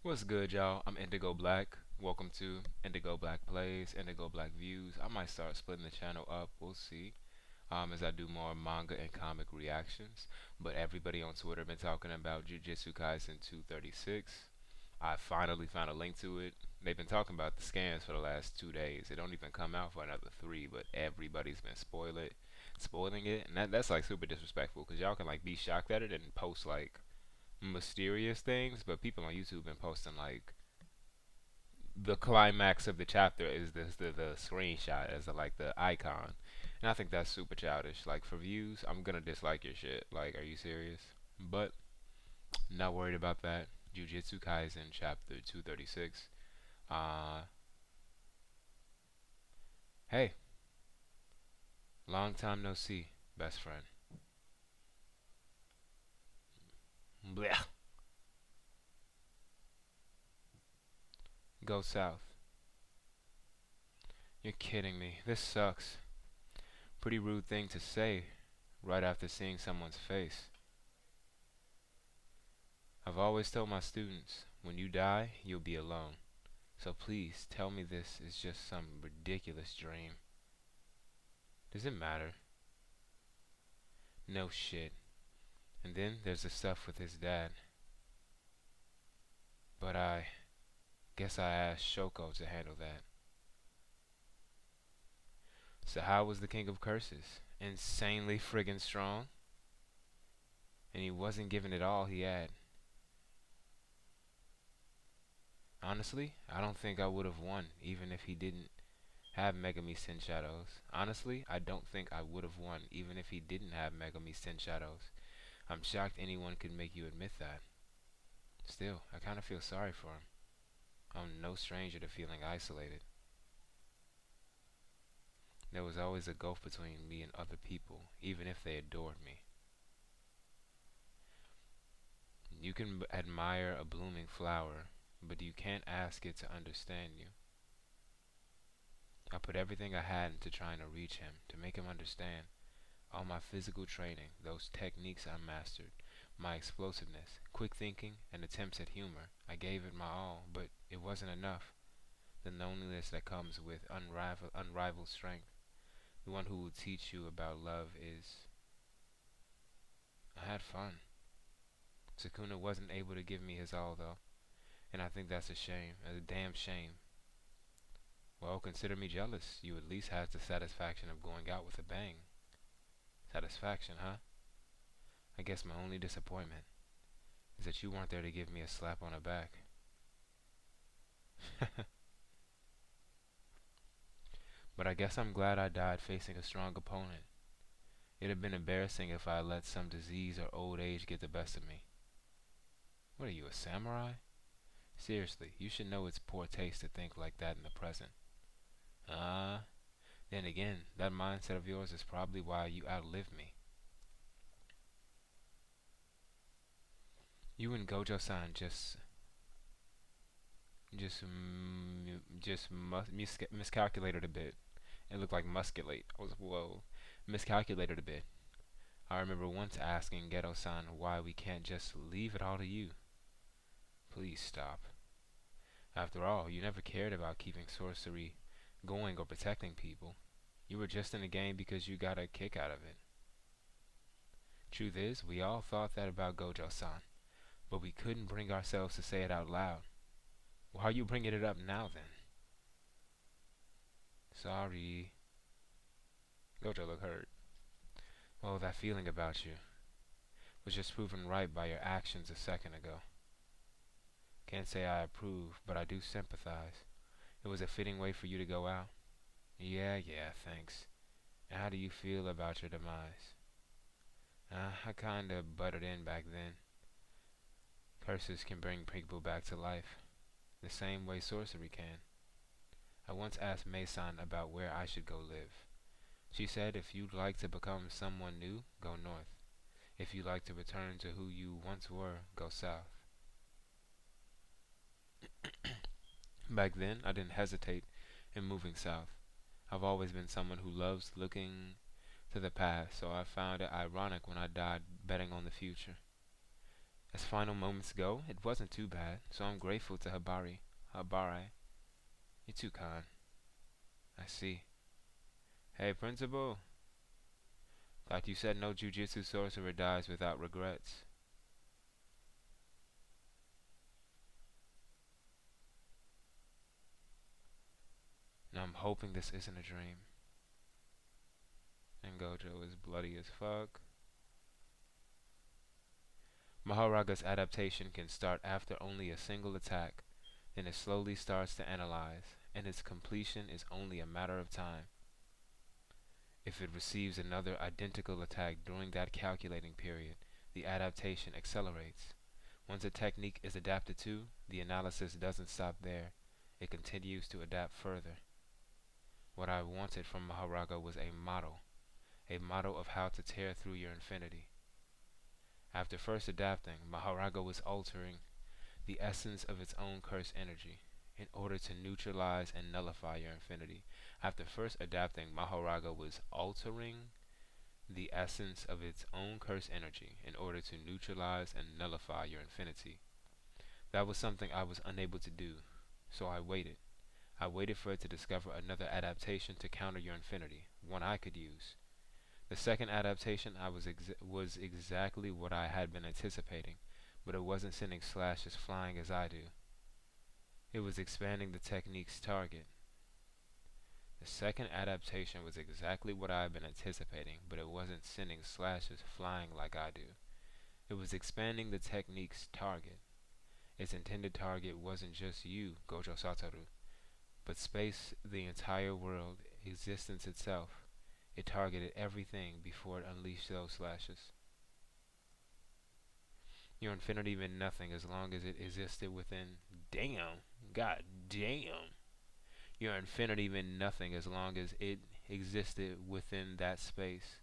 What's good, y'all? I'm Indigo Black. Welcome to NdgoBlkPlays, Indigo Black Views. I might start splitting the channel up. We'll see. As I do more manga and comic reactions. But everybody on Twitter been talking about Jujutsu Kaisen 236. I finally found a link to it. They've been talking about the scans for the last 2 days. It don't even come out for another three, but everybody's been spoiling it, and that's like super disrespectful because y'all can like be shocked at it and post like mysterious things, but people on YouTube been posting like the climax of the chapter is the screenshot as like the icon, and I think that's super childish. Like for views, I'm gonna dislike your shit. Like, are you serious? But not worried about that. Jujutsu Kaisen chapter 236. Uh, hey, long time no see, best friend. Blech. Go south. You're kidding me. This sucks. Pretty rude thing to say right after seeing someone's face. I've always told my students, when you die, you'll be alone. So please tell me this is just some ridiculous dream. Does it matter? No shit. And then there's the stuff with his dad. But I guess I asked Shoko to handle that. So how was the King of Curses? Insanely friggin' strong? And he wasn't giving it all he had. Honestly, I don't think I would have won even if he didn't have Megami Sin Shadows. Honestly, I don't think I would have won even if he didn't have Megami Sin Shadows. I'm shocked anyone could make you admit that. Still, I kind of feel sorry for him. I'm no stranger to feeling isolated. There was always a gulf between me and other people, even if they adored me. You can admire a blooming flower, but you can't ask it to understand you. I put everything I had into trying to reach him, to make him understand. All my physical training, those techniques I mastered, my explosiveness, quick thinking, and attempts at humor, I gave it my all, but it wasn't enough. The loneliness that comes with unrivaled strength, the one who will teach you about love is... I had fun. Sukuna wasn't able to give me his all, though, and I think that's a shame, a damn shame. Well, consider me jealous. You at least had the satisfaction of going out with a bang. Satisfaction, huh? I guess my only disappointment is that you weren't there to give me a slap on the back. But I guess I'm glad I died facing a strong opponent. It'd have been embarrassing if I let some disease or old age get the best of me. What are you, a samurai? Seriously, you should know it's poor taste to think like that in the present. Ah, then again, that mindset of yours is probably why you outlived me. You and Gojo-san miscalculated a bit. It looked like musculate. I was, whoa, miscalculated a bit. I remember once asking Geto-san why we can't just leave it all to you. Please stop. After all, you never cared about keeping sorcery going or protecting people. You were just in the game because you got a kick out of it. Truth is, we all thought that about Gojo-san, but we couldn't bring ourselves to say it out loud. Why are you bringing it up now, then? Sorry. Gojo looked hurt. Oh, that feeling about you was just proven right by your actions a second ago. Can't say I approve, but I do sympathize. It was a fitting way for you to go out. Yeah, thanks. And how do you feel about your demise? I kinda butted in back then. Curses can bring people back to life, the same way sorcery can. I once asked Mei-san about where I should go live. She said if you'd like to become someone new, go north. If you'd like to return to who you once were, go south. Back then, I didn't hesitate in moving south. I've always been someone who loves looking to the past, so I found it ironic when I died betting on the future. As final moments go, it wasn't too bad, so I'm grateful to Habari. Habari, you're too kind. I see. Hey, Principal. Thought you said no jujutsu sorcerer dies without regrets. Now I'm hoping this isn't a dream. And Gojo is bloody as fuck. Maharaga's adaptation can start after only a single attack, then it slowly starts to analyze, and its completion is only a matter of time. If it receives another identical attack during that calculating period, the adaptation accelerates. Once a technique is adapted to, the analysis doesn't stop there. It continues to adapt further. What I wanted from Maharaga was a model of how to tear through your infinity. After first adapting, Maharaga was altering the essence of its own curse energy in order to neutralize and nullify your infinity. After first adapting, Maharaga was altering the essence of its own curse energy in order to neutralize and nullify your infinity. That was something I was unable to do, so I waited. I waited for it to discover another adaptation to counter your infinity, one I could use. The second adaptation was exactly what I had been anticipating, but it wasn't sending slashes flying as I do. It was expanding the technique's target. The second adaptation was exactly what I had been anticipating, but it wasn't sending slashes flying like I do. It was expanding the technique's target. Its intended target wasn't just you, Gojo Satoru, but space, the entire world, existence itself. It targeted everything before it unleashed those slashes. Your infinity meant nothing as long as it existed within. Damn. God damn. Your infinity meant nothing as long as it existed within that space,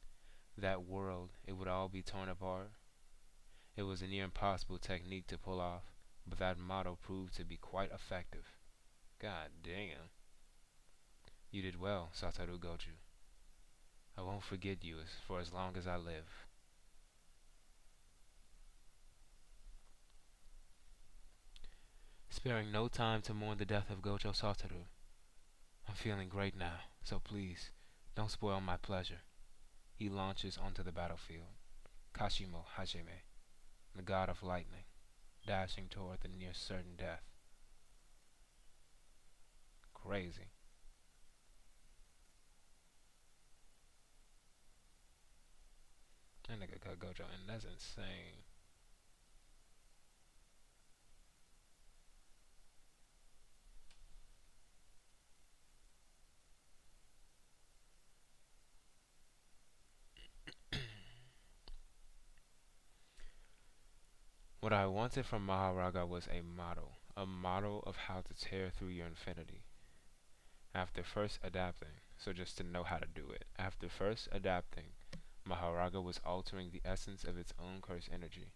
that world. It would all be torn apart. It was a near impossible technique to pull off, but that motto proved to be quite effective. God damn. You did well, Satoru Goju. I won't forget you for as long as I live. Sparing no time to mourn the death of Gojo Satoru. I'm feeling great now, so please, don't spoil my pleasure. He launches onto the battlefield. Kashimo Hajime, the god of lightning, dashing toward the near certain death. Crazy. That nigga cut Gojo, and that's insane. What I wanted from Maharaga was a model of how to tear through your infinity. After first adapting, so just to know how to do it, after first adapting, Maharaga was altering the essence of its own curse energy.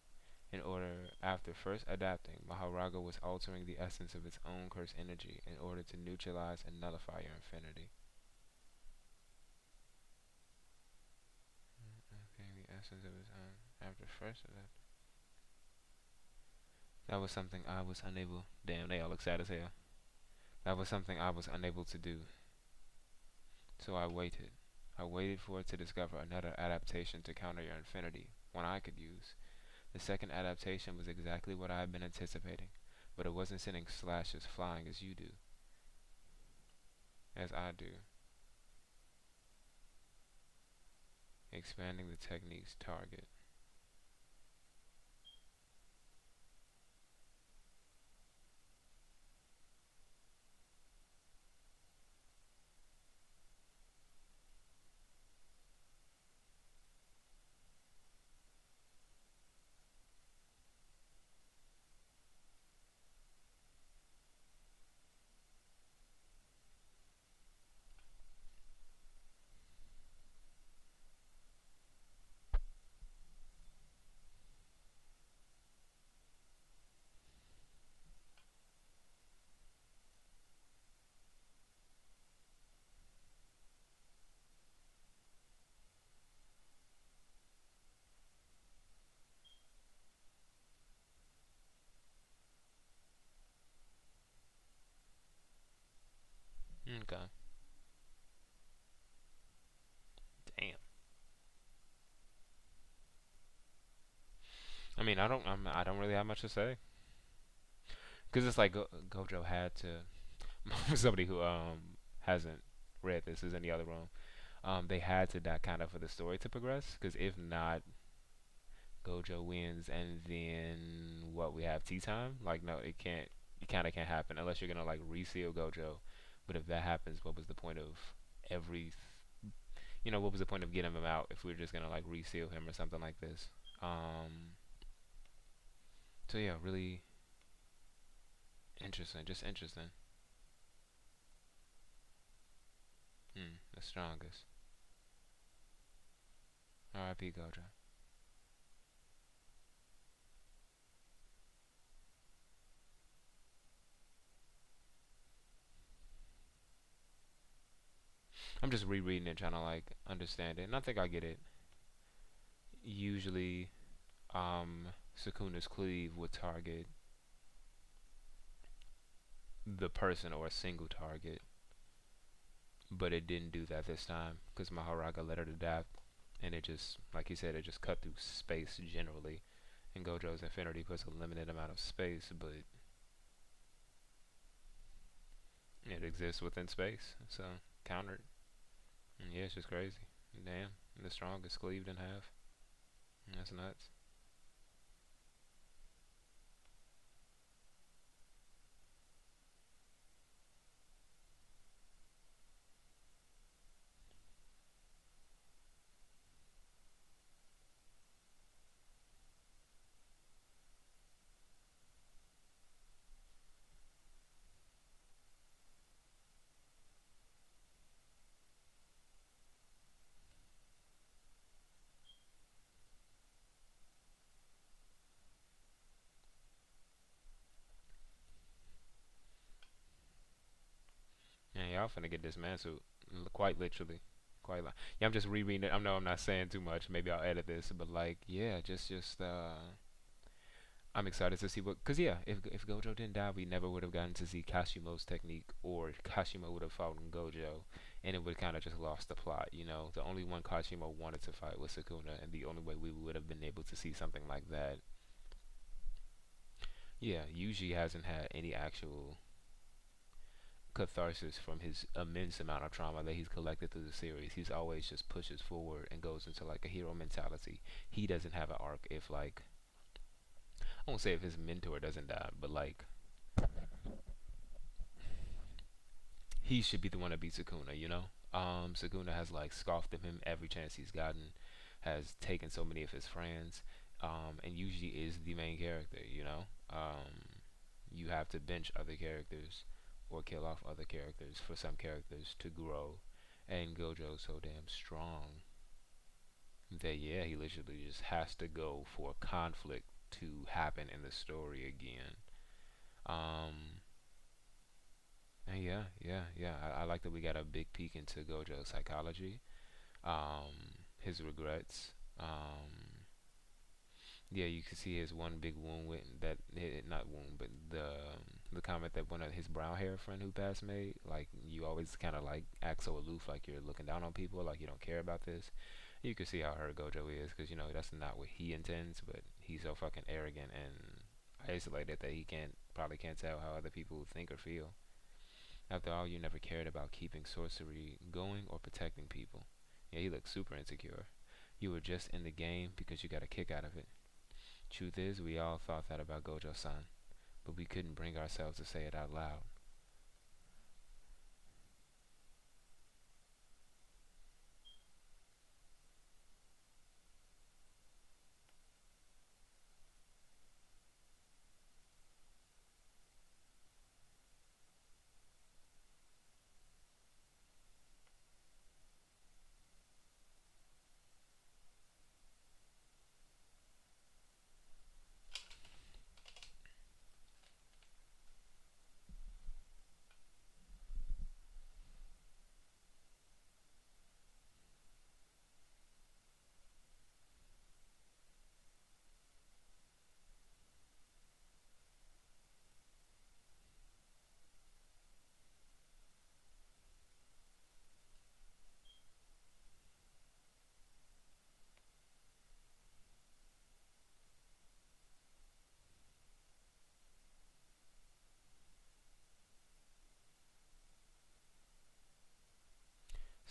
After first adapting, Maharaga was altering the essence of its own curse energy in order to neutralize and nullify your infinity. Okay, the essence of its own. After first adapting. That was something I was unable. Damn, they all look sad as hell. That was something I was unable to do. So I waited. I waited for it to discover another adaptation to counter your infinity, one I could use. The second adaptation was exactly what I had been anticipating, but it wasn't sending slashes flying as you do, as I do. Expanding the technique's target. Okay. Damn. I mean, I don't really have much to say because it's like Gojo had to. For somebody who hasn't read this is in the other room, they had to that kind of for the story to progress. Because if not, Gojo wins, and then what we have tea time. Like no, it can't. It kind of can't happen unless you're gonna like reseal Gojo. But if that happens, what was the point of every? What was the point of getting him out if we were just gonna like reseal him or something like this? Um. So yeah, really interesting. Just interesting. The strongest. R.I.P. Gojo. I'm just rereading it, trying to like understand it, and I think I get it. Usually, Sukuna's cleave would target the person or a single target, but it didn't do that this time because Maharaga let it adapt, and it just, like he said, it just cut through space generally. And Gojo's Infinity puts a limited amount of space, but it exists within space, so countered. And yeah, it's just crazy. Damn, the strongest cleaved in half. That's nuts. And y'all finna get dismantled, quite literally. Quite like, yeah, I'm just rereading it. I know I'm not saying too much. Maybe I'll edit this, but like, yeah, I'm excited to see what. Cause yeah, if Gojo didn't die, we never would have gotten to see Kashimo's technique, or Kashimo would have fought in Gojo, and it would kind of just lost the plot. The only one Kashimo wanted to fight was Sukuna, and the only way we would have been able to see something like that. Yeah, Yuji hasn't had any actual catharsis from his immense amount of trauma that he's collected through the series. He's always just pushes forward and goes into like a hero mentality. He doesn't have an arc if like I won't say if his mentor doesn't die, but like he should be the one to beat Sukuna. Sukuna has like scoffed at him every chance he's gotten, has taken so many of his friends, and usually is the main character. You have to bench other characters or kill off other characters for some characters to grow. And Gojo's so damn strong that yeah, he literally just has to go for conflict to happen in the story again. Um, and yeah, yeah, yeah. I like that we got a big peek into Gojo's psychology, his regrets. Yeah, you can see his one big wound with that, not wound, but the comment that one of his brown hair friend who passed made. Like you always kind of like act so aloof, like you're looking down on people, like you don't care about this. You can see how hurt Gojo is, because that's not what he intends, but he's so fucking arrogant and isolated that he probably can't tell how other people think or feel. After all, you never cared about keeping sorcery going or protecting people. Yeah, he looks super insecure. You were just in the game because you got a kick out of it. Truth is, we all thought that about Gojo-san, but we couldn't bring ourselves to say it out loud.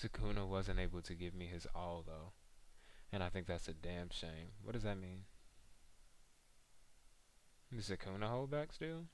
Sukuna wasn't able to give me his all though, and I think that's a damn shame. What does that mean? Does Sukuna hold back still?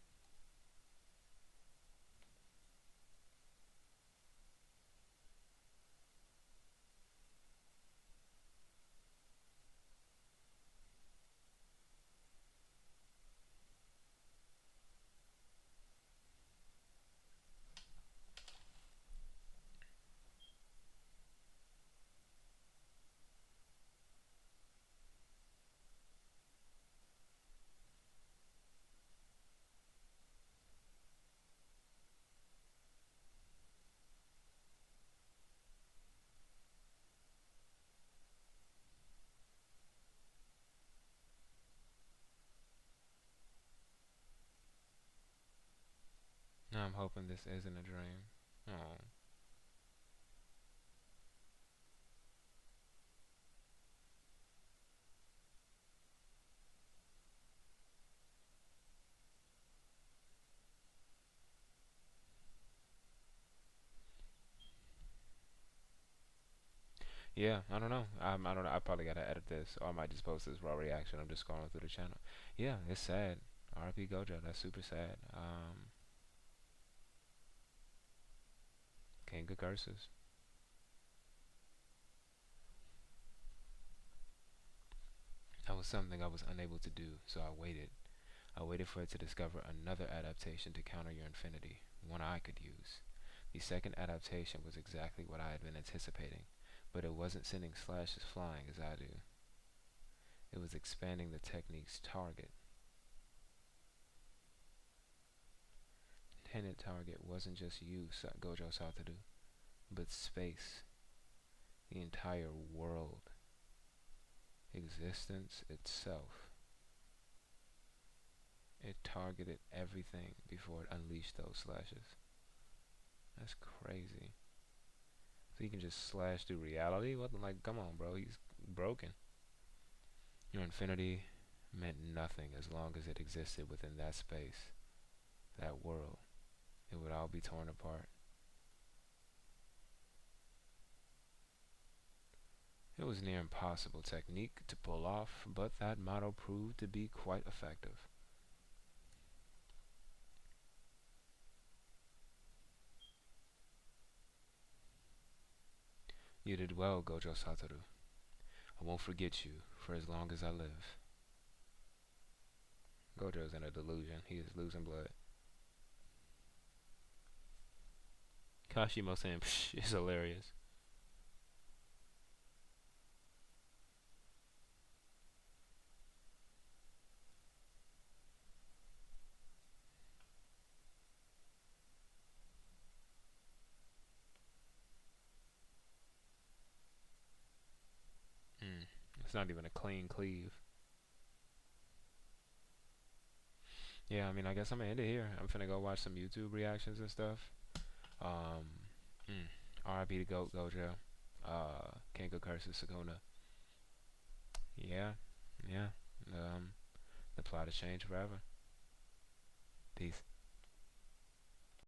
I'm hoping this isn't a dream. Oh. Yeah, I don't know. I don't know. I probably gotta edit this, or I might just post this raw reaction. I'm just scrolling through the channel. Yeah, it's sad. RP Gojo. That's super sad. King of Curses. That was something I was unable to do, so I waited. I waited for it to discover another adaptation to counter your infinity, one I could use. The second adaptation was exactly what I had been anticipating, but it wasn't sending slashes flying as I do. It was expanding the technique's target. Intended target wasn't just you, Gojo Satoru, but space, the entire world, existence itself. It targeted everything before it unleashed those slashes. That's crazy. So he can just slash through reality? What? Like, come on, bro. He's broken. Your infinity meant nothing as long as it existed within that space, that world. It would all be torn apart. It was near impossible technique to pull off, but that motto proved to be quite effective. You did well, Gojo Satoru. I won't forget you for as long as I live. Gojo's in a delusion. He is losing blood. Kashimo saying psh is hilarious. It's not even a clean cleave. Yeah, I mean, I guess I'm gonna end it here. I'm finna go watch some YouTube reactions and stuff. Um, R.I.P. to Goat Gojo. King of Curses Sukuna. Yeah, yeah. The plot has changed forever.